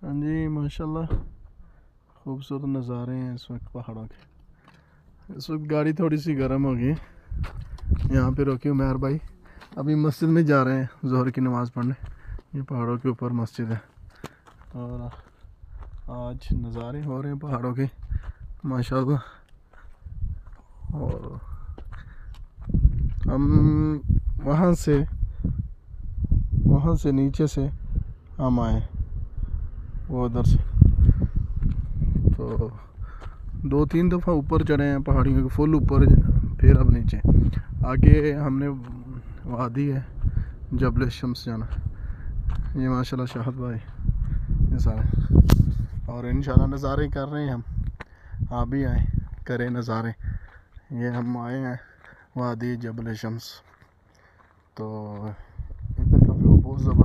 हाँ जी माशाल्लाह, खूबसूरत नज़ारे हैं इस वक्त पहाड़ों के। इस वक्त गाड़ी थोड़ी सी गर्म हो गई, यहाँ पे रोकी उमर भाई। अभी मस्जिद में जा रहे हैं ज़ोहर की नमाज़ पढ़ने। ये पहाड़ों के ऊपर मस्जिद है और आज नज़ारे हो रहे हैं पहाड़ों के माशाल्लाह। और हम वहाँ से नीचे से हम आए, वो उधर से। तो 2-3 दफ़ा ऊपर चढ़े हैं पहाड़ियों के, फुल ऊपर, फिर अब नीचे। आगे हमने वादी है जबल शम्स जाना। ये माशाल्लाह शाहद भाई ये सारे, और इंशाल्लाह नज़ारे कर रहे हैं हम। आप भी आए, करें नज़ारे। ये हम आए हैं वादी जबल शम्स। तो इधर का व्यू बहुत ज़बरदस्त